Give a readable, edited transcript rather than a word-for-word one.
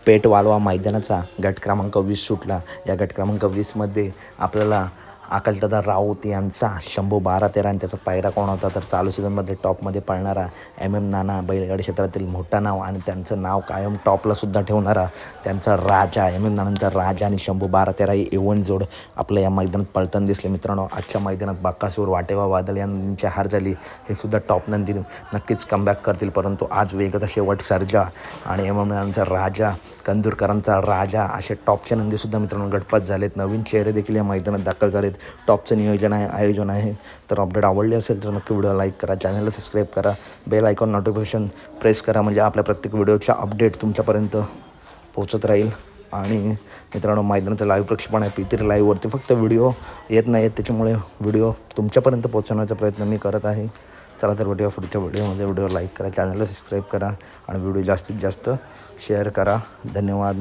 पेठ वालवा मैदानाचा गट क्रमांक 20 सुटला। या गट क्रमांक 20मध्ये आपल्याला अकालदादा राऊत यांचा शंभू 12-13 आणि त्याचा पायरा कोण होता तर चालू सीझनमध्ये टॉपमध्ये पळणारा MM नाना, बैलगाडी क्षेत्रातील मोठं नाव आणि त्यांचं नाव कायम टॉपलासुद्धा ठेवणारा त्यांचा राजा MM नानांचा राजा आणि शंभू 12-13 ही एवन जोड आपल्या या मैदानात पळताना दिसले। मित्रांनो, आजच्या मैदानात बाकासूर, वाटेवा वादळ यांची हार झाली, हे सुद्धा टॉप नंदी नक्कीच कमबॅक करतील, परंतु आज वेगाचा शेवट सर्जा आणि MM नानांचा राजा, कंदूरकरांचा राजा असे टॉपचे नंदीसुद्धा मित्रांनो गटपात झालेत। नवीन चेहरे देखील या मैदानात दाखल झालेत। टॉपचं नियोजन आहे, आयोजन आहे। तर अपडेट आवडले असेल तर नक्की व्हिडिओ लाईक करा, चॅनलला सबस्क्राईब करा, बेल आयकॉन नोटिफिकेशन प्रेस करा, म्हणजे आपल्या प्रत्येक व्हिडिओच्या अपडेट तुमच्यापर्यंत पोहोचत राहील। आणि मित्रांनो, मैदानाचं लाईव्ह प्रक्षेपण आहे P3 लाईव्हवरती, फक्त व्हिडिओ येत नाही आहेत, त्याच्यामुळे व्हिडिओ तुमच्यापर्यंत पोहोचवण्याचा प्रयत्न मी करत आहे। चला तर व्हिडिओ पुढच्या व्हिडिओ लाईक करा, चॅनलला सबस्क्राईब करा आणि व्हिडिओ जास्तीत जास्त शेअर करा। धन्यवाद।